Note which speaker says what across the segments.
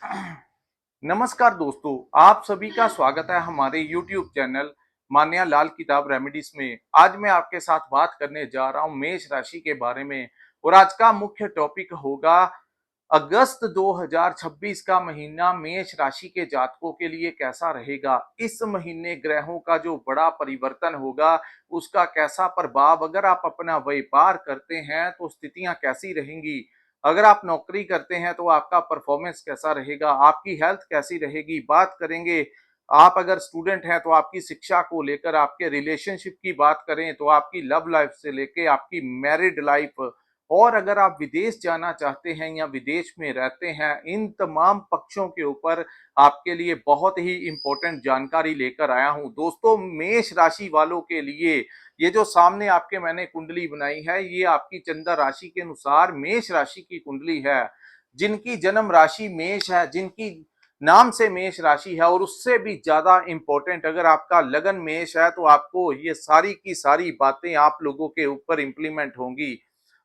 Speaker 1: नमस्कार दोस्तों, आप सभी का स्वागत है हमारे YouTube चैनल मान्या लाल किताब रेमेडीज में। आज मैं आपके साथ बात करने जा रहा हूं मेष राशि के बारे में और आज का मुख्य टॉपिक होगा अगस्त 2026 का महीना मेष राशि के जातकों के लिए कैसा रहेगा। इस महीने ग्रहों का जो बड़ा परिवर्तन होगा उसका कैसा प्रभाव, अगर आप अपना व्यापार करते हैं तो स्थितियां कैसी रहेंगी, अगर आप नौकरी करते हैं तो आपका परफॉर्मेंस कैसा रहेगा, आपकी हेल्थ कैसी रहेगी। बात करेंगे आप अगर स्टूडेंट हैं तो आपकी शिक्षा को लेकर, आपके रिलेशनशिप की बात करें तो आपकी लव लाइफ से लेके आपकी मैरिड लाइफ, और अगर आप विदेश जाना चाहते हैं या विदेश में रहते हैं, इन तमाम पक्षों के ऊपर आपके लिए बहुत ही इंपॉर्टेंट जानकारी लेकर आया हूं। दोस्तों, मेष राशि वालों के लिए ये जो सामने आपके मैंने कुंडली बनाई है, ये आपकी चंद्र राशि के अनुसार मेष राशि की कुंडली है। जिनकी जन्म राशि मेष है, जिनकी नाम से मेष राशि है, और उससे भी ज्यादा इंपॉर्टेंट अगर आपका लगन मेष है तो आपको ये सारी की सारी बातें आप लोगों के ऊपर इंप्लीमेंट होंगी।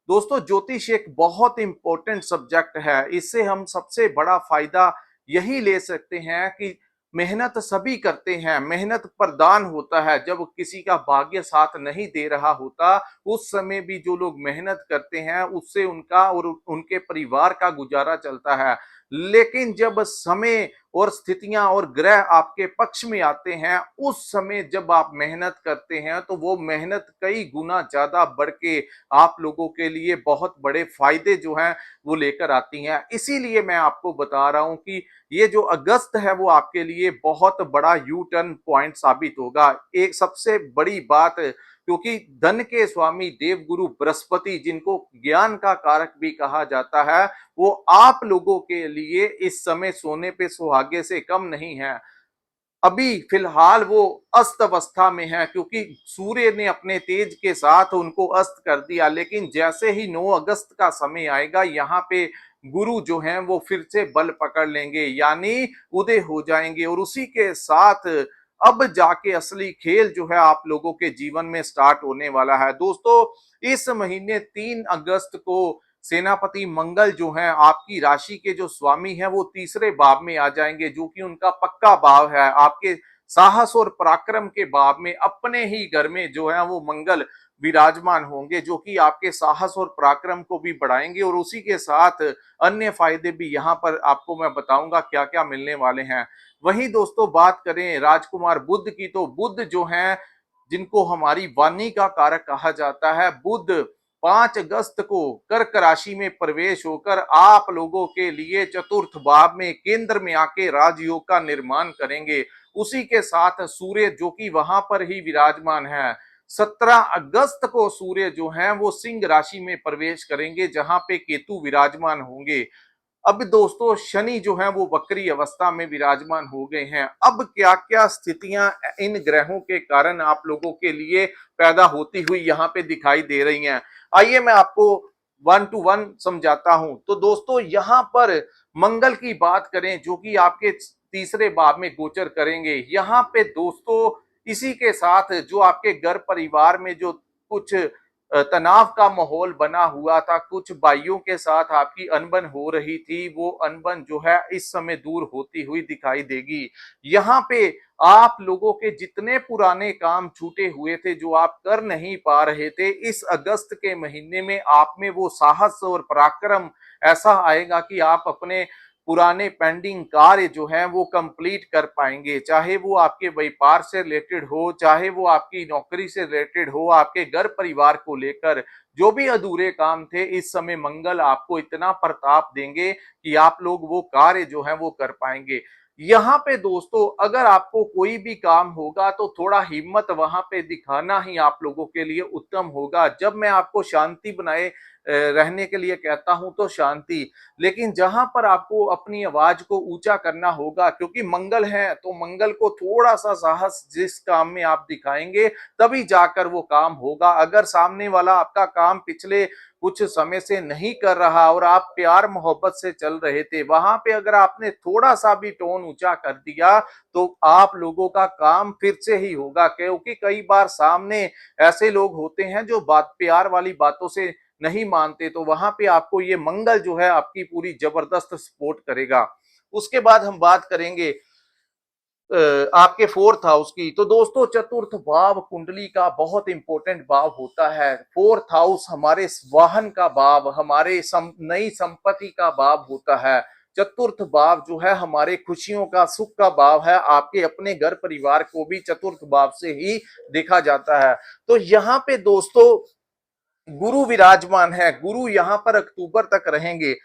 Speaker 1: दोस्तों, ज्योतिष एक बहुत इंपॉर्टेंट सब्जेक्ट है। इससे हम सबसे बड़ा फायदा यही ले सकते हैं कि मेहनत सभी करते हैं, मेहनत प्रदान होता है। जब किसी का भाग्य साथ नहीं दे रहा होता, उस समय भी जो लोग मेहनत करते हैं उससे उनका और उनके परिवार का गुजारा चलता है। लेकिन जब समय और स्थितियां और ग्रह आपके पक्ष में आते हैं, उस समय जब आप मेहनत करते हैं तो वो मेहनत कई गुना ज्यादा बढ़ के आप लोगों के लिए बहुत बड़े फायदे जो हैं वो लेकर आती हैं। इसीलिए मैं आपको बता रहा हूं कि ये जो अगस्त है वो आपके लिए बहुत बड़ा यू टर्न पॉइंट साबित होगा। एक सबसे बड़ी बात, क्योंकि धन के स्वामी देवगुरु बृहस्पति, जिनको ज्ञान का कारक भी कहा जाता है, वो आप लोगों के लिए इस समय सोने पे सुहागे से कम नहीं है। अभी फिलहाल वो अस्त अवस्था में है, क्योंकि सूर्य ने अपने तेज के साथ उनको अस्त कर दिया। लेकिन जैसे ही 9 अगस्त का समय आएगा, यहाँ पे गुरु जो हैं वो फिर से बल पकड़ लेंगे, यानी उदय हो जाएंगे, और उसी के साथ अब जाके असली खेल जो है आप लोगों के जीवन में स्टार्ट होने वाला है। दोस्तों, इस महीने 3 अगस्त को सेनापति मंगल जो हैं आपकी राशि के जो स्वामी हैं वो तीसरे भाव में आ जाएंगे, जो कि उनका पक्का भाव है। आपके साहस और पराक्रम के भाव में अपने ही घर में जो है वो मंगल विराजमान होंगे, जो कि आपके साहस और पराक्रम को भी बढ़ाएंगे, और उसी के साथ अन्य फायदे भी यहाँ पर आपको मैं बताऊंगा क्या क्या मिलने वाले हैं। वहीं दोस्तों, बात करें राजकुमार बुध की, तो बुध जो है, जिनको हमारी वाणी का कारक कहा जाता है, बुध 5 अगस्त को कर्क राशि में प्रवेश होकर आप लोगों के लिए चतुर्थ भाव में केंद्र में आके राजयोग का निर्माण करेंगे। उसी के साथ सूर्य जो कि वहां पर ही विराजमान है, 17 अगस्त को सूर्य जो है वो सिंह राशि में प्रवेश करेंगे, जहां पे केतु विराजमान होंगे। अब दोस्तों, शनि जो है वो वक्री अवस्था में विराजमान हो गए हैं। अब क्या क्या स्थितियां इन ग्रहों के कारण आप लोगों के लिए पैदा होती हुई यहाँ पे दिखाई दे रही हैं, आइए मैं आपको वन टू वन समझाता हूं। तो दोस्तों, यहाँ पर मंगल की बात करें, जो कि आपके तीसरे भाव में गोचर करेंगे। यहाँ पे दोस्तों, इसी के साथ जो आपके घर परिवार में जो कुछ तनाव का माहौल बना हुआ था, कुछ भाइयों के साथ आपकी अनबन हो रही थी, वो अनबन जो है इस समय दूर होती हुई दिखाई देगी। यहाँ पे आप लोगों के जितने पुराने काम छूटे हुए थे, जो आप कर नहीं पा रहे थे, इस अगस्त के महीने में आप में वो साहस और पराक्रम ऐसा आएगा कि आप अपने पुराने पेंडिंग कार्य जो है वो कंप्लीट कर पाएंगे। चाहे वो आपके व्यापार से रिलेटेड हो, चाहे वो आपकी नौकरी से रिलेटेड हो, आपके घर परिवार को लेकर जो भी अधूरे काम थे, इस समय मंगल आपको इतना प्रताप देंगे कि आप लोग वो कार्य जो है वो कर पाएंगे। यहाँ पे दोस्तों, अगर आपको कोई भी काम होगा तो थोड़ा हिम्मत वहां पे दिखाना ही आप लोगों के लिए उत्तम होगा। जब मैं आपको शांति बनाए रहने के लिए कहता हूं तो शांति, लेकिन जहां पर आपको अपनी आवाज को ऊंचा करना होगा, क्योंकि मंगल है तो मंगल को थोड़ा सा साहस जिस काम में आप दिखाएंगे तभी जाकर वो काम होगा। अगर सामने वाला आपका काम पिछले कुछ समय से नहीं कर रहा और आप प्यार मोहब्बत से चल रहे थे, वहां पे अगर आपने थोड़ा सा भी टोन ऊंचा कर दिया तो आप लोगों का काम फिर से ही होगा। क्योंकि कई बार सामने ऐसे लोग होते हैं जो बात प्यार वाली बातों से नहीं मानते, तो वहां पे आपको ये मंगल जो है आपकी पूरी जबरदस्त सपोर्ट करेगा। उसके बाद हम बात करेंगे आपके फोर्थ हाउस की। तो दोस्तों चतुर्थ भाव कुंडली का बहुत इंपॉर्टेंट भाव होता है। फोर्थ हाउस हमारे वाहन का भाव, हमारे नई संपत्ति का भाव होता है। चतुर्थ भाव जो है हमारे खुशियों का, सुख का भाव है। आपके अपने घर परिवार को भी चतुर्थ भाव से ही देखा जाता है। तो यहाँ पे दोस्तों गुरु विराजमान है। गुरु यहाँ पर अक्टूबर तक रहेंगे।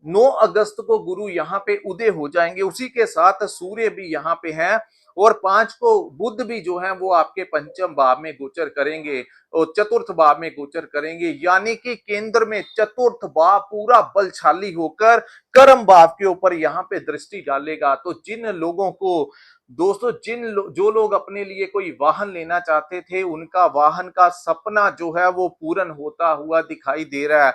Speaker 1: 9 अगस्त को गुरु यहाँ पे उदय हो जाएंगे। उसी के साथ सूर्य भी यहाँ पे है और 5 को बुध भी जो है वो आपके पंचम भाव में गोचर करेंगे और चतुर्थ भाव में गोचर करेंगे। यानी कि केंद्र में चतुर्थ भाव पूरा बलशाली होकर कर्म भाव के ऊपर यहाँ पे दृष्टि डालेगा। तो जिन लोगों को दोस्तों जो लोग अपने लिए कोई वाहन लेना चाहते थे, उनका वाहन का सपना जो है वो पूर्ण होता हुआ दिखाई दे रहा है।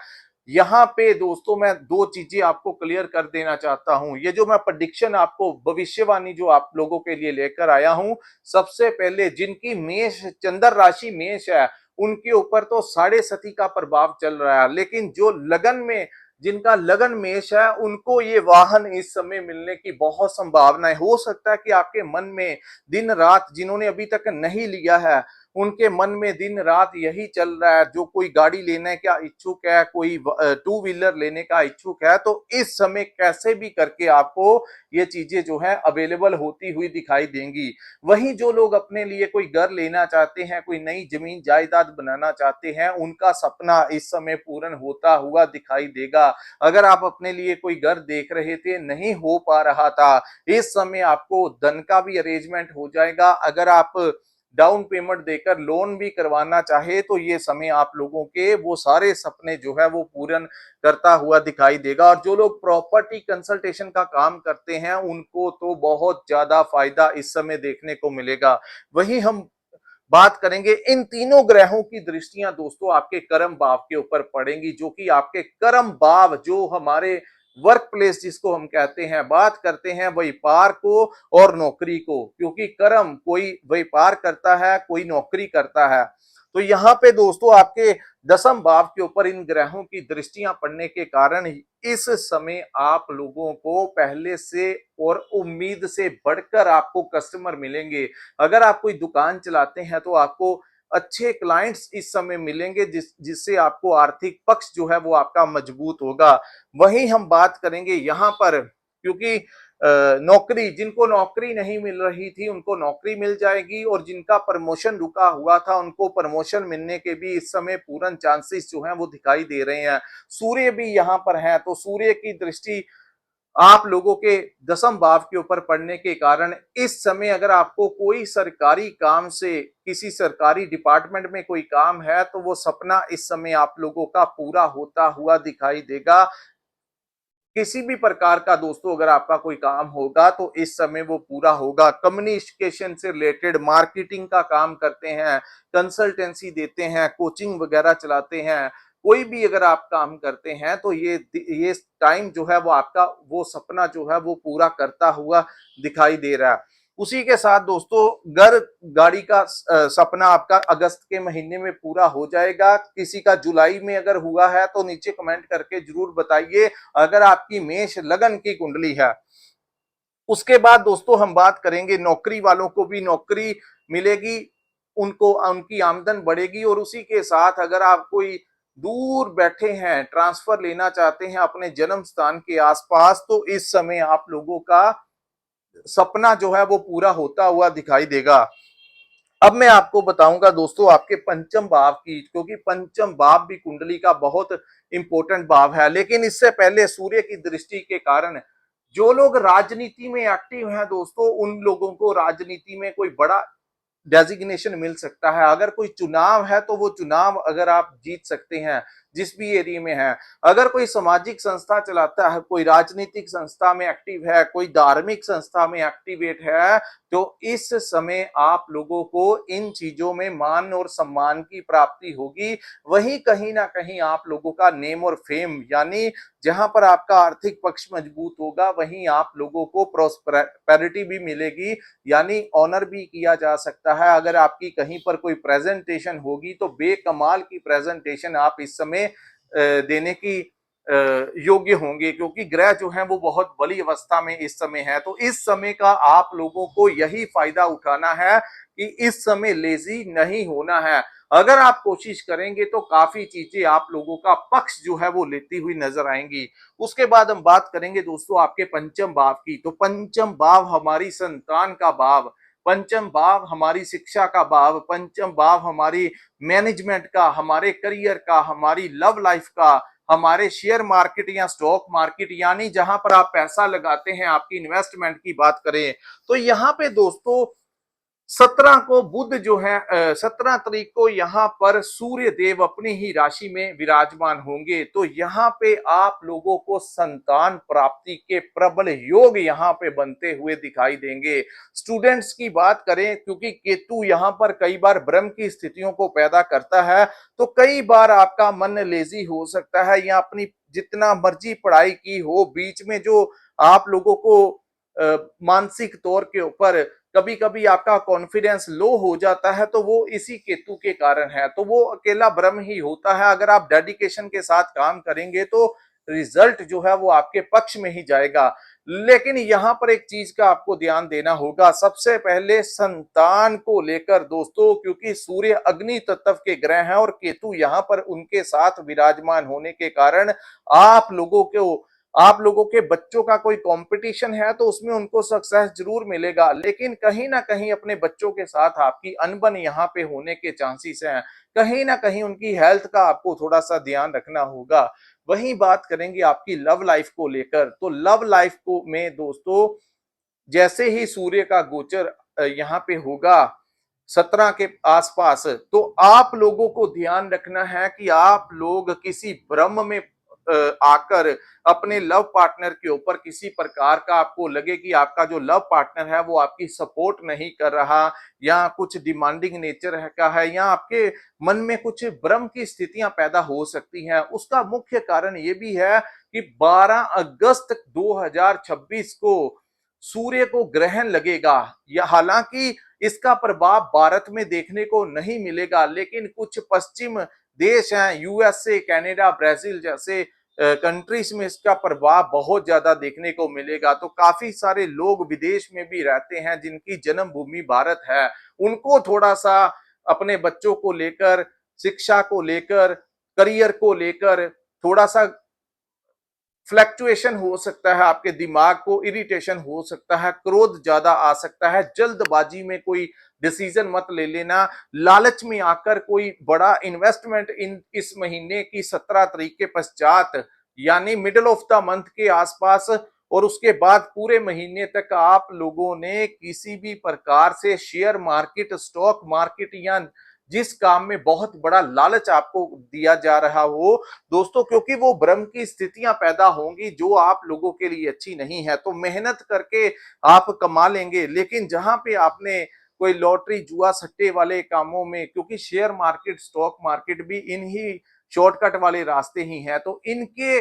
Speaker 1: यहाँ पे दोस्तों मैं दो चीजें आपको क्लियर कर देना चाहता हूं। ये जो मैं प्रेडिक्शन आपको, भविष्यवाणी जो आप लोगों के लिए लेकर आया हूं, सबसे पहले जिनकी मेष चंद्र राशि मेष है उनके ऊपर तो साढ़े सती का प्रभाव चल रहा है। लेकिन जो लगन में, जिनका लगन मेष है, उनको ये वाहन इस समय मिलने की बहुत संभावना हो सकता है कि आपके मन में दिन रात, जिन्होंने अभी तक नहीं लिया है उनके मन में दिन रात यही चल रहा है। जो कोई गाड़ी लेने का इच्छुक है, कोई टू व्हीलर लेने का इच्छुक है, तो इस समय कैसे भी करके आपको ये चीजें जो है अवेलेबल होती हुई दिखाई देंगी। वहीं जो लोग अपने लिए कोई घर लेना चाहते हैं, कोई नई जमीन जायदाद बनाना चाहते हैं, उनका सपना इस समय पूर्ण होता हुआ दिखाई देगा। अगर आप अपने लिए कोई घर देख रहे थे, नहीं हो पा रहा था, इस समय आपको धन का भी अरेंजमेंट हो जाएगा। अगर आप डाउन पेमेंट देकर लोन भी करवाना चाहे तो ये समय आप लोगों के वो सारे सपने जो है वो पूर्ण करता हुआ दिखाई देगा। और जो लोग प्रॉपर्टी कंसल्टेशन का काम करते हैं उनको तो बहुत ज्यादा फायदा इस समय देखने को मिलेगा। वहीं हम बात करेंगे इन तीनों ग्रहों की दृष्टियां दोस्तों आपके कर्म भाव के ऊपर पड़ेंगी, जो कि आपके कर्म भाव, जो हमारे वर्क प्लेस जिसको हम कहते हैं, बात करते हैं व्यापार को और नौकरी को। क्योंकि कर्म, कोई व्यापार करता है, कोई नौकरी करता है। तो यहाँ पे दोस्तों आपके दसम भाव के ऊपर इन ग्रहों की दृष्टियां पड़ने के कारण इस समय आप लोगों को पहले से और उम्मीद से बढ़कर आपको कस्टमर मिलेंगे। अगर आप कोई दुकान चलाते हैं तो आपको अच्छे क्लाइंट्स इस समय मिलेंगे, जिससे आपको आर्थिक पक्ष जो है वो आपका मजबूत होगा। वहीं हम बात करेंगे यहाँ पर, क्योंकि नौकरी, जिनको नौकरी नहीं मिल रही थी उनको नौकरी मिल जाएगी और जिनका प्रमोशन रुका हुआ था उनको प्रमोशन मिलने के भी इस समय पूर्ण चांसेस जो हैं वो दिखाई दे रहे हैं। सूर्य भी यहाँ पर है, तो सूर्य की दृष्टि आप लोगों के दसम भाव के ऊपर पड़ने के कारण इस समय अगर आपको कोई सरकारी काम से, किसी सरकारी डिपार्टमेंट में कोई काम है, तो वो सपना इस समय आप लोगों का पूरा होता हुआ दिखाई देगा। किसी भी प्रकार का दोस्तों अगर आपका कोई काम होगा तो इस समय वो पूरा होगा। कम्युनिकेशन से रिलेटेड, मार्केटिंग का काम करते हैं, कंसल्टेंसी देते हैं, कोचिंग वगैरह चलाते हैं, कोई भी अगर आप काम करते हैं तो ये टाइम जो है वो आपका वो सपना जो है वो पूरा करता हुआ दिखाई दे रहा है। उसी के साथ दोस्तों घर गाड़ी का सपना आपका अगस्त के महीने में पूरा हो जाएगा। किसी का जुलाई में अगर हुआ है तो नीचे कमेंट करके जरूर बताइए, अगर आपकी मेष लगन की कुंडली है। उसके बाद दोस्तों हम बात करेंगे नौकरी वालों को भी नौकरी मिलेगी, उनको उनकी आमदन बढ़ेगी। और उसी के साथ अगर आप कोई दूर बैठे हैं, ट्रांसफर लेना चाहते हैं अपने जन्म स्थान के आसपास, तो इस समय आप लोगों का सपना जो है वो पूरा होता हुआ दिखाई देगा। अब मैं आपको बताऊंगा दोस्तों आपके पंचम भाव की, क्योंकि पंचम भाव भी कुंडली का बहुत इंपॉर्टेंट भाव है। लेकिन इससे पहले सूर्य की दृष्टि के कारण जो लोग राजनीति में एक्टिव हैं दोस्तों, उन लोगों को राजनीति में कोई बड़ा डेजिग्नेशन मिल सकता है। अगर कोई चुनाव है तो वो चुनाव अगर आप जीत सकते हैं जिस भी एरिया में है। अगर कोई सामाजिक संस्था चलाता है, कोई राजनीतिक संस्था में एक्टिव है, कोई धार्मिक संस्था में एक्टिवेट है, तो इस समय आप लोगों को इन चीजों में मान और सम्मान की प्राप्ति होगी। वहीं कहीं ना कहीं आप लोगों का नेम और फेम, यानी जहां पर आपका आर्थिक पक्ष मजबूत होगा वहीं आप लोगों को प्रॉस्पेरिटी भी मिलेगी, यानी ऑनर भी किया जा सकता है। अगर आपकी कहीं पर कोई प्रेजेंटेशन होगी तो बेकमाल की प्रेजेंटेशन आप इस समय देने की योग्य होंगे, क्योंकि ग्रह जो है वो बहुत बली अवस्था में इस समय है। तो इस समय का आप लोगों को यही फायदा उठाना है कि इस समय लेजी नहीं होना है। अगर आप कोशिश करेंगे तो काफी चीजें आप लोगों का पक्ष जो है वो लेती हुई नजर आएंगी। उसके बाद हम बात करेंगे दोस्तों आपके पंचम भाव की। तो पंचम भाव हमारी संतान का भाव, पंचम भाव हमारी शिक्षा का भाव, पंचम भाव हमारी मैनेजमेंट का, हमारे करियर का, हमारी लव लाइफ का, हमारे शेयर मार्केट या स्टॉक मार्केट, यानी जहां पर आप पैसा लगाते हैं, आपकी इन्वेस्टमेंट की बात करें तो यहाँ पे दोस्तों 17 को बुध जो है 17 तारीख को यहाँ पर सूर्य देव अपनी ही राशि में विराजमान होंगे। तो यहाँ पे आप लोगों को संतान प्राप्ति के प्रबल योग यहाँ पे बनते हुए दिखाई देंगे। स्टूडेंट्स की बात करें, क्योंकि केतु यहाँ पर कई बार ब्रह्म की स्थितियों को पैदा करता है, तो कई बार आपका मन लेजी हो सकता है या अपनी जितना मर्जी पढ़ाई की हो, बीच में जो आप लोगों को मानसिक तौर के ऊपर कभी कभी आपका कॉन्फिडेंस लो हो जाता है, तो वो इसी केतु के कारण है। तो वो अकेला ब्रह्म ही होता है। अगर आप डेडिकेशन के साथ काम करेंगे तो रिजल्ट जो है वो आपके पक्ष में ही जाएगा। लेकिन यहाँ पर एक चीज का आपको ध्यान देना होगा, सबसे पहले संतान को लेकर दोस्तों, क्योंकि सूर्य अग्नि तत्व के ग्रह हैं और केतु यहाँ पर उनके साथ विराजमान होने के कारण आप लोगों के बच्चों का कोई कंपटीशन है तो उसमें उनको सक्सेस जरूर मिलेगा, लेकिन कहीं ना कहीं अपने बच्चों के साथ आपकी अनबन यहाँ पे होने के चांसेस हैं। कहीं ना कहीं उनकी हेल्थ का आपको थोड़ा सा ध्यान रखना होगा। वहीं बात करेंगे आपकी लव लाइफ को लेकर। तो लव लाइफ को में दोस्तों जैसे ही सूर्य का गोचर यहाँ पे होगा 17 के आसपास, तो आप लोगों को ध्यान रखना है कि आप लोग किसी भ्रम में आकर अपने लव पार्टनर के ऊपर किसी प्रकार का आपको लगे कि आपका जो लव पार्टनर है वो आपकी सपोर्ट नहीं कर रहा, या कुछ डिमांडिंग नेचर का है, या आपके मन में कुछ भ्रम की स्थितियां पैदा हो सकती हैं। उसका मुख्य कारण ये भी है कि 12 अगस्त 2026 को सूर्य को ग्रहण लगेगा। या हालांकि इसका प्रभाव भारत में देखने को नहीं मिलेगा, लेकिन कुछ पश्चिम देश हैं, यूएसए, कनाडा, ब्राजील जैसे कंट्रीज में इसका प्रभाव बहुत ज्यादा देखने को मिलेगा। तो काफी सारे लोग विदेश में भी रहते हैं जिनकी जन्मभूमि भारत है, उनको थोड़ा सा अपने बच्चों को लेकर, शिक्षा को लेकर, करियर को लेकर थोड़ा सा फ्लैक्चुएशन हो सकता है, आपके दिमाग को इरिटेशन हो सकता है, क्रोध ज्यादा आ सकता है, जल्दबाजी में कोई डिसीजन मत ले लेना, लालच में आकर कोई बड़ा इन्वेस्टमेंट इस महीने की 17 तारीख के पश्चात यानी मिडिल ऑफ द मंथ के आसपास और उसके बाद पूरे महीने तक आप लोगों ने किसी भी प्रकार से शेयर मार्केट, स्टॉक मार्केट या जिस काम में बहुत बड़ा लालच आपको दिया जा रहा हो दोस्तों, क्योंकि वो भ्रम की स्थितियां पैदा होंगी जो आप लोगों के लिए अच्छी नहीं है। तो मेहनत करके आप कमा लेंगे, लेकिन जहां पे आपने कोई लॉटरी, जुआ, सट्टे वाले कामों में, क्योंकि शेयर मार्केट, स्टॉक मार्केट भी इन्हीं शॉर्टकट वाले रास्ते ही हैं, तो इनके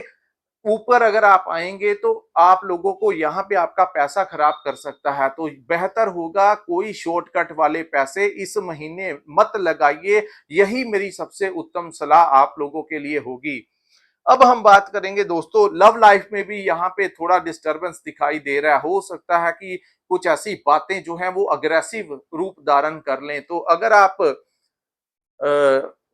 Speaker 1: ऊपर अगर आप आएंगे तो आप लोगों को यहाँ पे आपका पैसा खराब कर सकता है। तो बेहतर होगा कोई शॉर्टकट वाले पैसे इस महीने मत लगाइए, यही मेरी सबसे उत्तम सलाह आप लोगों के लिए होगी। अब हम बात करेंगे दोस्तों लव लाइफ में भी यहाँ पे थोड़ा डिस्टरबेंस दिखाई दे रहा है। हो सकता है कि कुछ ऐसी बातें जो हैं वो अग्रेसिव रूप धारण कर लें। तो अगर आप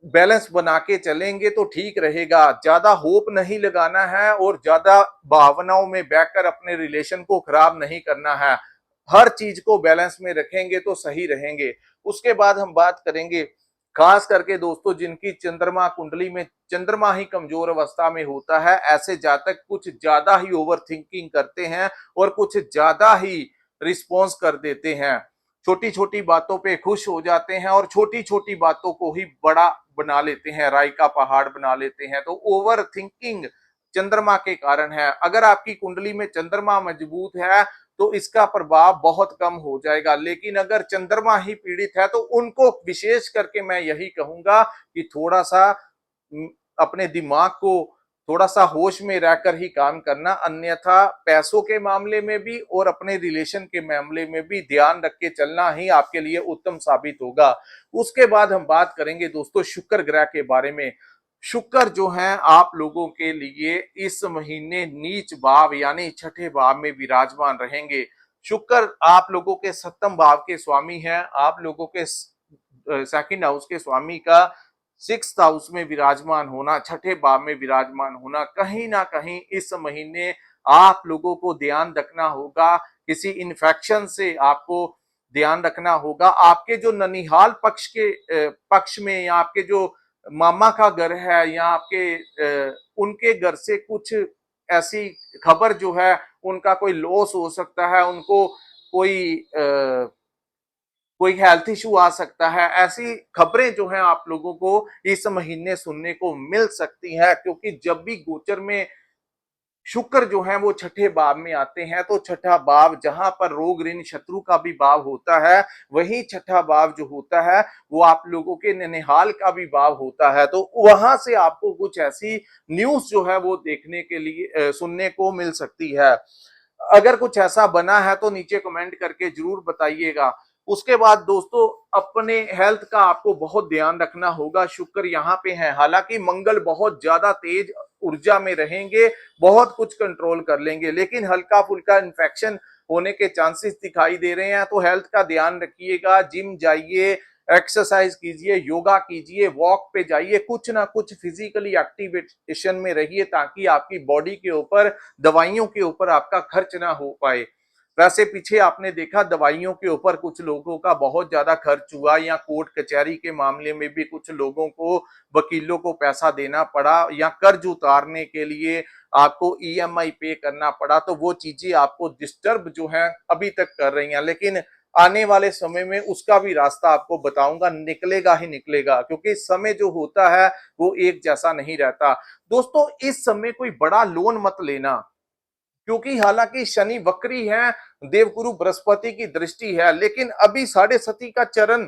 Speaker 1: बैलेंस बना के चलेंगे तो ठीक रहेगा। ज्यादा होप नहीं लगाना है और ज्यादा भावनाओं में बहकर अपने रिलेशन को खराब नहीं करना है। हर चीज को बैलेंस में रखेंगे तो सही रहेंगे। उसके बाद हम बात करेंगे खास करके दोस्तों जिनकी चंद्रमा कुंडली में चंद्रमा ही कमजोर अवस्था में होता है, ऐसे जातक कुछ ज्यादा ही ओवर थिंकिंग करते हैं और कुछ ज्यादा ही रिस्पॉन्स कर देते हैं। छोटी छोटी बातों पे खुश हो जाते हैं और छोटी छोटी बातों को ही बड़ा बना लेते हैं, राई का पहाड़ बना लेते हैं। तो ओवर थिंकिंग चंद्रमा के कारण है। अगर आपकी कुंडली में चंद्रमा मजबूत है तो इसका प्रभाव बहुत कम हो जाएगा, लेकिन अगर चंद्रमा ही पीड़ित है तो उनको विशेष करके मैं यही कहूंगा कि थोड़ा सा अपने दिमाग को थोड़ा सा होश में रहकर ही काम करना, अन्यथा पैसों के मामले में भी और अपने रिलेशन के मामले में भी ध्यान रख के चलना ही आपके लिए उत्तम साबित होगा। उसके बाद हम बात करेंगे दोस्तों शुक्र ग्रह के बारे में। शुक्र जो है आप लोगों के लिए इस महीने नीच भाव यानी छठे भाव में विराजमान रहेंगे। शुक्र आप लोगों के सप्तम भाव के स्वामी हैं, आप लोगों के सेकंड हाउस के स्वामी का सिक्स्थ हाउस में विराजमान होना, छठे भाव में विराजमान होना, कहीं ना कहीं इस महीने आप लोगों को ध्यान रखना होगा, किसी इन्फेक्शन से आपको ध्यान रखना होगा। आपके जो ननिहाल पक्ष में या आपके जो मामा का घर है या आपके उनके घर से कुछ ऐसी खबर जो है, उनका कोई लॉस हो सकता है, उनको कोई कोई हेल्थ इशू आ सकता है। ऐसी खबरें जो हैं आप लोगों को इस महीने सुनने को मिल सकती है, क्योंकि जब भी गोचर में शुक्र जो है वो छठे भाव में आते हैं तो छठा भाव जहां पर रोग ऋण शत्रु का भी भाव होता है, वही छठा भाव जो होता है वो आप लोगों के ननिहाल का भी भाव होता है। तो वहां से आपको कुछ ऐसी न्यूज जो है वो देखने के लिए सुनने को मिल सकती है। अगर कुछ ऐसा बना है तो नीचे कमेंट करके जरूर बताइएगा। उसके बाद दोस्तों अपने हेल्थ का आपको बहुत ध्यान रखना होगा। शुक्र यहाँ पे है, हालांकि मंगल बहुत ज्यादा तेज ऊर्जा में रहेंगे, बहुत कुछ कंट्रोल कर लेंगे, लेकिन हल्का फुल्का इन्फेक्शन होने के चांसेस दिखाई दे रहे हैं। तो हेल्थ का ध्यान रखिएगा, जिम जाइए, एक्सरसाइज कीजिए, योगा कीजिए, वॉक पे जाइए, कुछ ना कुछ फिजिकली एक्टिवेशन में रहिए ताकि आपकी बॉडी के ऊपर, दवाइयों के ऊपर आपका खर्च ना हो पाए। वैसे पीछे आपने देखा दवाइयों के ऊपर कुछ लोगों का बहुत ज्यादा खर्च हुआ, या कोर्ट कचहरी के मामले में भी कुछ लोगों को, वकीलों को पैसा देना पड़ा, या कर्ज उतारने के लिए आपको ईएमआई पे करना पड़ा। तो वो चीजें आपको डिस्टर्ब जो है अभी तक कर रही हैं, लेकिन आने वाले समय में उसका भी रास्ता आपको बताऊंगा, निकलेगा ही निकलेगा, क्योंकि समय जो होता है वो एक जैसा नहीं रहता। दोस्तों इस समय कोई बड़ा लोन मत लेना, क्योंकि हालांकि शनि वक्री है, देवगुरु बृहस्पति की दृष्टि है, लेकिन अभी साढ़े सती का चरण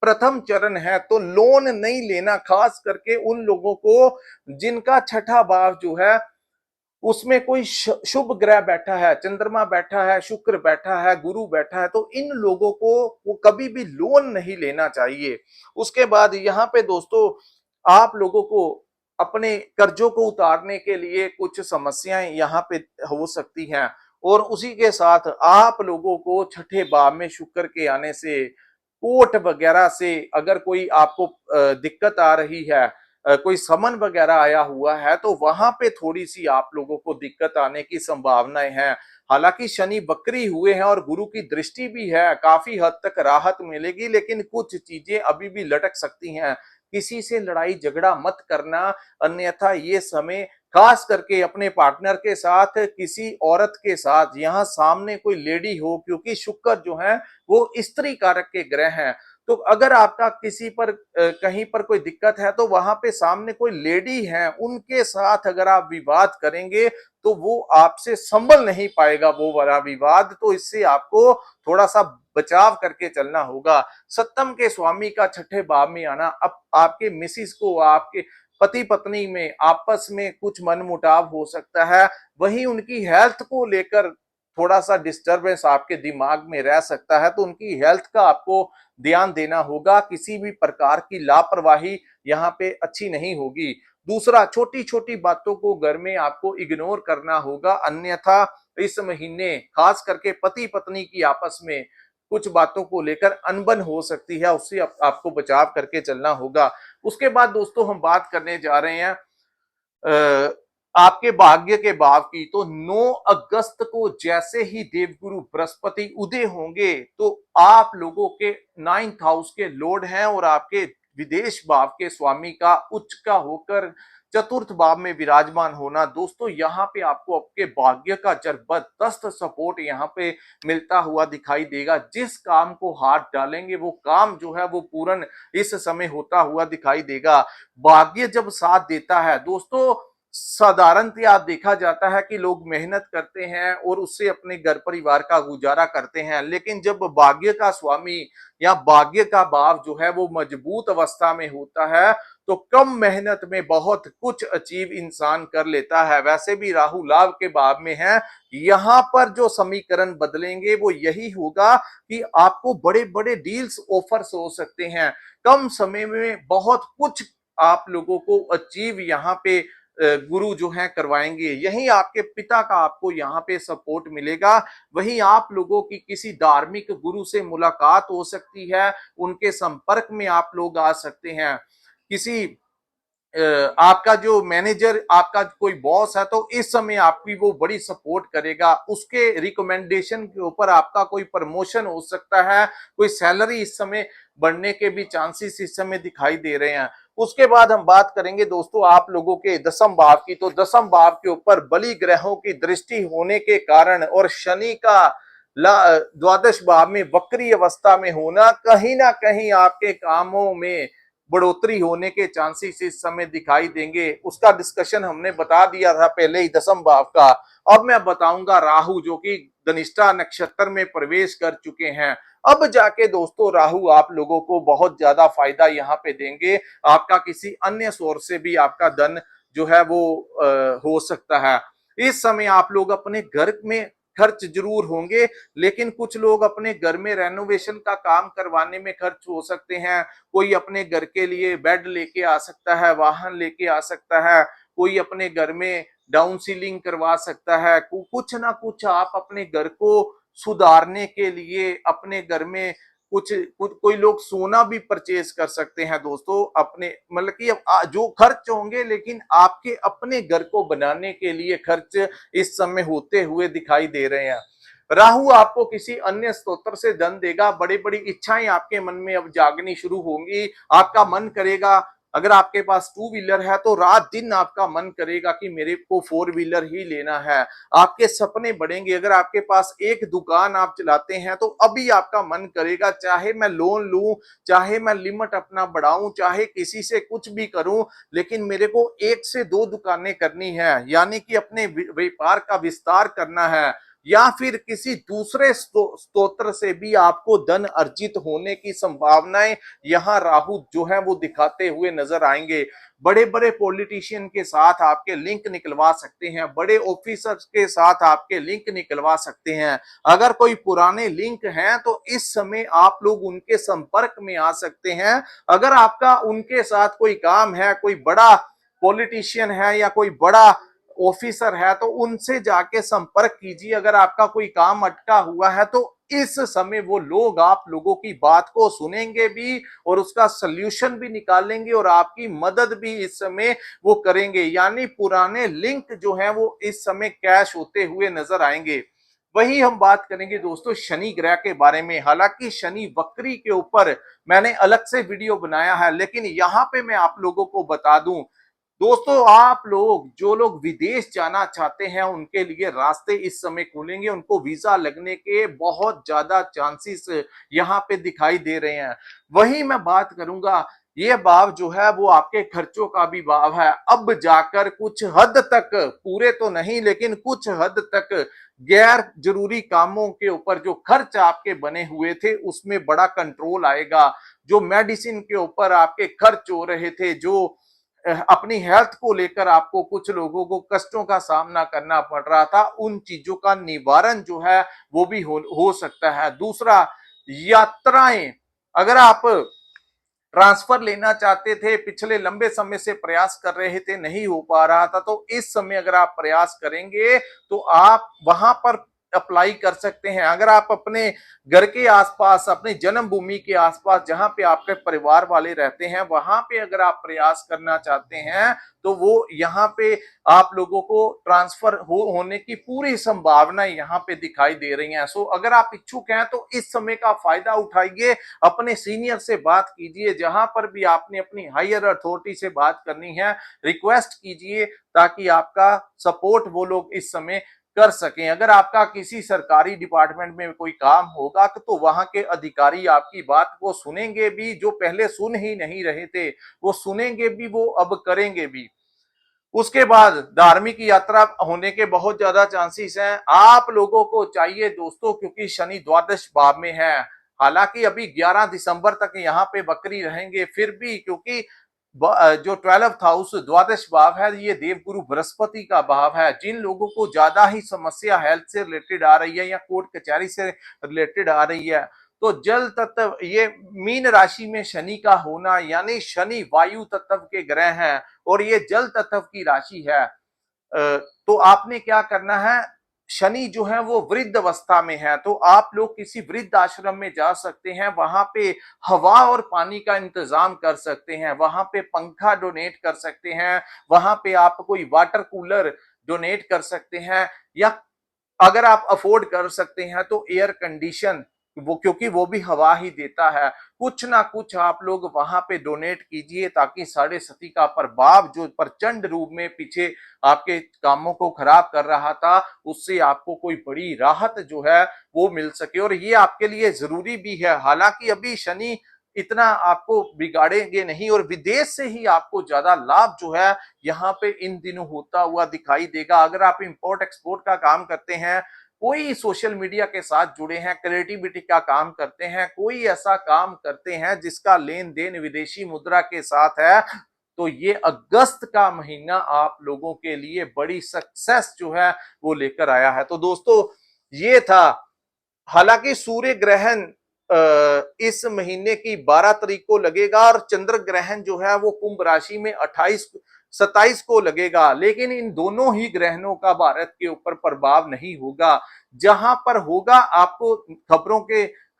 Speaker 1: प्रथम चरण है, तो लोन नहीं लेना, खास करके उन लोगों को जिनका छठा भाव जो है उसमें कोई शुभ ग्रह बैठा है, चंद्रमा बैठा है, शुक्र बैठा है, गुरु बैठा है, तो इन लोगों को वो कभी भी लोन नहीं लेना चाहिए। उसके बाद यहाँ पे दोस्तों आप लोगों को अपने कर्जों को उतारने के लिए कुछ समस्याएं यहाँ पे हो सकती हैं, और उसी के साथ आप लोगों को छठे भाव में शुक्र के आने से कोर्ट वगैरह से अगर कोई आपको दिक्कत आ रही है, कोई समन वगैरह आया हुआ है, तो वहां पे थोड़ी सी आप लोगों को दिक्कत आने की संभावनाएं हैं। हालांकि शनि वक्री हुए हैं और गुरु की दृष्टि भी है, काफी हद तक राहत मिलेगी, लेकिन कुछ चीजें अभी भी लटक सकती हैं। किसी से लड़ाई झगड़ा मत करना, अन्यथा ये समय खास करके अपने पार्टनर के साथ, किसी औरत के साथ, यहाँ सामने कोई लेडी हो, क्योंकि शुक्र जो है वो स्त्री कारक के ग्रह हैं। तो अगर आपका किसी पर कहीं पर कोई दिक्कत है, तो वहां पे सामने कोई लेडी है, उनके साथ अगर आप विवाद करेंगे तो वो आपसे संभल नहीं पाएगा वो वाला विवाद। तो इससे आपको थोड़ा सा बचाव करके चलना होगा। सप्तम के स्वामी का छठे भाव में आना, अब आपके मिसिस को, आपके पति पत्नी में आपस में कुछ मनमुटाव हो सकता है, वहीं उनकी हेल्थ को लेकर थोड़ा सा डिस्टरबेंस आपके दिमाग में रह सकता है। तो उनकी हेल्थ का आपको ध्यान देना होगा, किसी भी प्रकार की लापरवाही यहाँ पे अच्छी नहीं होगी। दूसरा, छोटी छोटी बातों को घर में आपको इग्नोर करना होगा, अन्यथा इस महीने खास करके पति पत्नी की आपस में कुछ बातों को लेकर अनबन हो सकती है, उससे आपको बचाव करके चलना होगा। उसके बाद दोस्तों हम बात करने जा रहे हैं आपके भाग्य के भाव की। तो 9 अगस्त को जैसे ही देवगुरु बृहस्पति उदय होंगे, तो आप लोगों के 9th हाउस के लॉर्ड हैं और आपके विदेश भाव के स्वामी का उच्च का होकर चतुर्थ भाव में विराजमान होना, दोस्तों यहाँ पे आपको आपके भाग्य का जबरदस्त सपोर्ट यहाँ पे मिलता हुआ दिखाई देगा। जिस काम को हाथ डालेंगे वो काम जो है वो पूर्ण इस समय होता हुआ दिखाई देगा। भाग्य जब साथ देता है दोस्तों, साधारणतया देखा जाता है कि लोग मेहनत करते हैं और उससे अपने घर परिवार का गुजारा करते हैं, लेकिन जब भाग्य का स्वामी या भाग्य का भाव जो है वो मजबूत अवस्था में होता है, तो कम मेहनत में बहुत कुछ अचीव इंसान कर लेता है। वैसे भी राहु लाभ के भाव में है, यहाँ पर जो समीकरण बदलेंगे वो यही होगा कि आपको बड़े बड़े डील्स ऑफर्स हो सकते हैं, कम समय में बहुत कुछ आप लोगों को अचीव यहाँ पे गुरु जो है करवाएंगे। यही आपके पिता का आपको यहाँ पे सपोर्ट मिलेगा। वहीं आप लोगों की किसी धार्मिक गुरु से मुलाकात हो सकती है, उनके संपर्क में आप लोग आ सकते हैं। किसी आपका जो मैनेजर, आपका कोई बॉस है, तो इस समय आपकी वो बड़ी सपोर्ट करेगा। उसके रिकमेंडेशन के ऊपर आपका कोई प्रमोशन हो सकता है, कोई सैलरी इस समय बढ़ने के भी चांसेस इस समय दिखाई दे रहे हैं। उसके बाद हम बात करेंगे दोस्तों आप लोगों के दसम भाव की। तो दसम भाव के ऊपर बलि ग्रहों की दृष्टि होने के कारण और शनि का द्वादश भाव में वक्री अवस्था में होना कहीं ना कहीं आपके कामों में बढ़ोतरी होने के चांसेस इस समय दिखाई देंगे। उसका डिस्कशन हमने बता दिया था पहले ही दसम भाव का। अब मैं बताऊंगा राहु, जो कि धनिष्ठा नक्षत्र में प्रवेश कर चुके हैं। अब जाके दोस्तों राहु आप लोगों को बहुत ज्यादा फायदा यहाँ पे देंगे। आपका किसी अन्य सोर्स से भी आपका धन जो है वो हो सकता है। इस समय आप लोग अपने घर में खर्च जरूर होंगे, लेकिन कुछ लोग अपने घर में रेनोवेशन का काम करवाने में खर्च हो सकते हैं। कोई अपने घर के लिए बेड लेके आ सकता है, वाहन लेके आ सकता है, कोई अपने घर में डाउन सीलिंग करवा सकता है। कुछ ना कुछ आप अपने घर को सुधारने के लिए अपने घर में कोई लोग सोना भी परचेज कर सकते हैं दोस्तों अपने, मतलब कि जो खर्च होंगे लेकिन आपके अपने घर को बनाने के लिए खर्च इस समय होते हुए दिखाई दे रहे हैं। राहु आपको किसी अन्य स्तोत्र से धन देगा। बड़ी बड़ी इच्छाएं आपके मन में अब जागनी शुरू होंगी। आपका मन करेगा, अगर आपके पास टू व्हीलर है तो रात दिन आपका मन करेगा कि मेरे को फोर व्हीलर ही लेना है। आपके सपने बढ़ेंगे। अगर आपके पास एक दुकान आप चलाते हैं तो अभी आपका मन करेगा चाहे मैं लोन लूं, चाहे मैं लिमिट अपना बढ़ाऊं, चाहे किसी से कुछ भी करूं, लेकिन मेरे को एक से दो दुकानें करनी है, यानी कि अपने व्यापार का विस्तार करना है। या फिर किसी दूसरे स्तोत्र से भी आपको धन अर्जित होने की संभावनाएं यहाँ राहु जो है वो दिखाते हुए नजर आएंगे। बड़े बड़े पॉलिटिशियन के साथ आपके लिंक निकलवा सकते हैं, बड़े ऑफिसर्स के साथ आपके लिंक निकलवा सकते हैं। अगर कोई पुराने लिंक हैं तो इस समय आप लोग उनके संपर्क में आ सकते हैं। अगर आपका उनके साथ कोई काम है, कोई बड़ा पॉलिटिशियन है या कोई बड़ा ऑफिसर है, तो उनसे जाके संपर्क कीजिए। अगर आपका कोई काम अटका हुआ है तो इस समय वो लोग आप लोगों की बात को सुनेंगे भी और उसका सल्यूशन भी निकालेंगे और आपकी मदद भी इस समय वो करेंगे। यानी पुराने लिंक जो है वो इस समय कैश होते हुए नजर आएंगे। वही हम बात करेंगे दोस्तों शनि ग्रह के बारे में। हालांकि शनि वक्री के ऊपर मैंने अलग से वीडियो बनाया है, लेकिन यहाँ पे मैं आप लोगों को बता दूं दोस्तों, आप लोग जो लोग विदेश जाना चाहते हैं उनके लिए रास्ते इस समय खुलेंगे। उनको वीजा लगने के बहुत ज्यादा चांसेस यहाँ पे दिखाई दे रहे हैं। वही मैं बात करूंगा, ये भाव जो है वो आपके खर्चों का भी भाव है। अब जाकर कुछ हद तक, पूरे तो नहीं लेकिन कुछ हद तक गैर जरूरी कामों के ऊपर जो खर्च आपके बने हुए थे उसमें बड़ा कंट्रोल आएगा। जो मेडिसिन के ऊपर आपके खर्च हो रहे थे, जो अपनी हेल्थ को लेकर आपको कुछ लोगों को कष्टों का सामना करना पड़ रहा था, उन चीजों का निवारण जो है वो भी हो सकता है। दूसरा, यात्राएं, अगर आप ट्रांसफर लेना चाहते थे, पिछले लंबे समय से प्रयास कर रहे थे, नहीं हो पा रहा था, तो इस समय अगर आप प्रयास करेंगे तो आप वहां पर अप्लाई कर सकते हैं। अगर आप अपने घर के आसपास, अपने जन्मभूमि के आसपास जहां पे आपके परिवार वाले रहते हैं, वहां पे अगर आप प्रयास करना चाहते हैं तो वो यहाँ पे आप लोगों को ट्रांसफर होने की पूरी संभावना यहाँ पे दिखाई दे रही है। सो अगर आप इच्छुक हैं तो इस समय का फायदा उठाइए, अपने सीनियर से बात कीजिए। जहां पर भी आपने अपनी हायर अथॉरिटी से बात करनी है, रिक्वेस्ट कीजिए ताकि आपका सपोर्ट वो लोग इस समय कर सकें। अगर आपका किसी सरकारी डिपार्टमेंट में कोई काम होगा तो वहां के अधिकारी आपकी बात को सुनेंगे भी, जो पहले सुन ही नहीं रहे थे वो सुनेंगे भी, वो अब करेंगे भी। उसके बाद धार्मिक यात्रा होने के बहुत ज्यादा चांसेस हैं। आप लोगों को चाहिए दोस्तों, क्योंकि शनि द्वादश भाव में है, हालांकि अभी 11 दिसंबर तक यहाँ पे वक्री रहेंगे, फिर भी क्योंकि जो 12th हाउस द्वादश भाव है ये देवगुरु बृहस्पति का भाव है। जिन लोगों को ज्यादा ही समस्या हेल्थ से रिलेटेड आ रही है या कोर्ट कचहरी से रिलेटेड आ रही है, तो जल तत्व, ये मीन राशि में शनि का होना, यानी शनि वायु तत्व के ग्रह हैं और ये जल तत्व की राशि है। तो आपने क्या करना है, शनि जो है वो वृद्ध अवस्था में है, तो आप लोग किसी वृद्ध आश्रम में जा सकते हैं, वहां पे हवा और पानी का इंतजाम कर सकते हैं, वहां पे पंखा डोनेट कर सकते हैं, वहां पे आप कोई वाटर कूलर डोनेट कर सकते हैं, या अगर आप अफोर्ड कर सकते हैं तो एयर कंडीशन, वो क्योंकि वो भी हवा ही देता है, कुछ ना कुछ आप लोग वहां पे डोनेट कीजिए ताकि साढ़े सती का प्रभाव जो प्रचंड रूप में पीछे आपके कामों को खराब कर रहा था, उससे आपको कोई बड़ी राहत जो है वो मिल सके। और ये आपके लिए जरूरी भी है, हालांकि अभी शनि इतना आपको बिगाड़ेंगे नहीं और विदेश से ही आपको ज्यादा लाभ जो है यहाँ पे इन दिनों होता हुआ दिखाई देगा। अगर आप इंपोर्ट एक्सपोर्ट का काम करते हैं, कोई सोशल मीडिया के साथ जुड़े हैं, क्रिएटिविटी का काम करते हैं, कोई ऐसा काम करते हैं जिसका लेन देन विदेशी मुद्रा के साथ है, तो ये अगस्त का महीना आप लोगों के लिए बड़ी सक्सेस जो है वो लेकर आया है। तो दोस्तों ये था, हालांकि सूर्य ग्रहण इस महीने की 12 तारीख को लगेगा और चंद्र ग्रहण जो है वो कुंभ राशि में 27 को लगेगा, लेकिन इन दोनों ही ग्रहणों का भारत के ऊपर प्रभाव नहीं होगा। जहां पर होगा आपको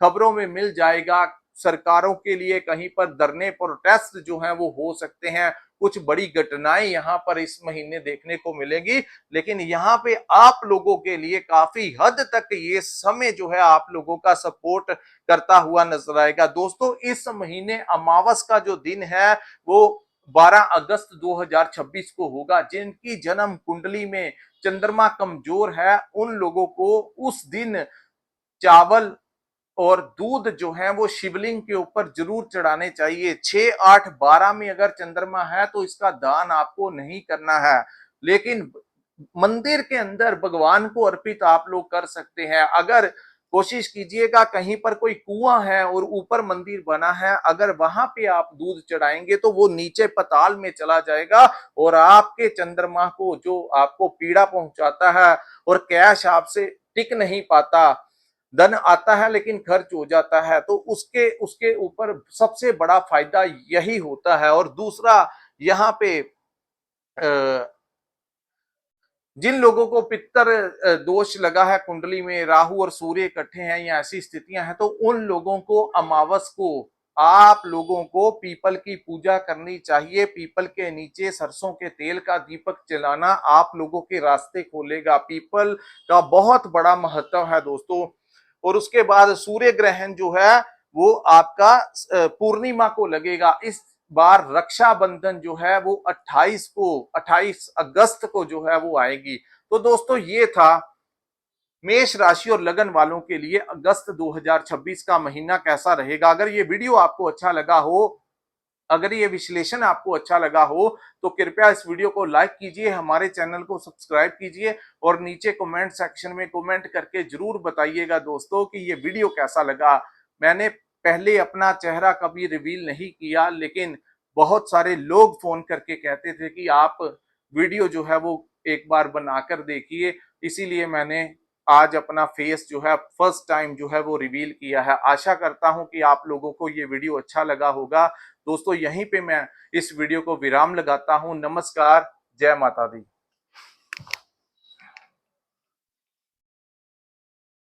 Speaker 1: खबरों में मिल जाएगा। सरकारों के लिए कहीं पर धरने प्रोटेस्ट जो है वो हो सकते हैं, कुछ बड़ी घटनाएं यहाँ पर इस महीने देखने को मिलेगी, लेकिन यहाँ पे आप लोगों के लिए काफी हद तक ये समय जो है आप लोगों का सपोर्ट करता हुआ नजर आएगा। दोस्तों इस महीने अमावस का जो दिन है वो 12 अगस्त 2026 को होगा। जिनकी जन्म कुंडली में चंद्रमा कमजोर है, उन लोगों को उस दिन चावल और दूध जो है वो शिवलिंग के ऊपर जरूर चढ़ाने चाहिए। 6, 8, 12 में अगर चंद्रमा है तो इसका दान आपको नहीं करना है, लेकिन मंदिर के अंदर भगवान को अर्पित आप लोग कर सकते हैं। अगर कोशिश कीजिएगा, कहीं पर कोई कुआं है और ऊपर मंदिर बना है, अगर वहां पे आप दूध चढ़ाएंगे तो वो नीचे पताल में चला जाएगा और आपके चंद्रमा को जो आपको पीड़ा पहुंचाता है और कैश आपसे टिक नहीं पाता, धन आता है लेकिन खर्च हो जाता है, तो उसके उसके ऊपर सबसे बड़ा फायदा यही होता है। और दूसरा, यहाँ पे जिन लोगों को पित्तर दोष लगा है, कुंडली में राहु और सूर्य इकट्ठे हैं या ऐसी स्थितियां हैं, तो उन लोगों को अमावस को आप लोगों को पीपल की पूजा करनी चाहिए। पीपल के नीचे सरसों के तेल का दीपक जलाना आप लोगों के रास्ते खोलेगा। पीपल का बहुत बड़ा महत्व है दोस्तों। और उसके बाद सूर्य ग्रहण जो है वो आपका पूर्णिमा को लगेगा। इस बार रक्षाबंधन जो है वो 28 अगस्त को जो है वो आएगी। तो दोस्तों ये था मेष राशि और लगन वालों के लिए अगस्त 2026 का महीना कैसा रहेगा। अगर ये वीडियो आपको अच्छा लगा हो, अगर ये विश्लेषण आपको अच्छा लगा हो, तो कृपया इस वीडियो को लाइक कीजिए, हमारे चैनल को सब्सक्राइब कीजिए और नीचे कमेंट सेक्शन में कमेंट करके जरूर बताइएगा दोस्तों कि ये वीडियो कैसा लगा। मैंने पहले अपना चेहरा कभी रिवील नहीं किया, लेकिन बहुत सारे लोग फोन करके कहते थे कि आप वीडियो जो है वो एक बार बनाकर देखिए, इसीलिए मैंने आज अपना फेस जो है फर्स्ट टाइम जो है वो रिवील किया है। आशा करता हूं कि आप लोगों को ये वीडियो अच्छा लगा होगा। दोस्तों यहीं पे मैं इस वीडियो को विराम लगाता हूं। नमस्कार, जय माता दी।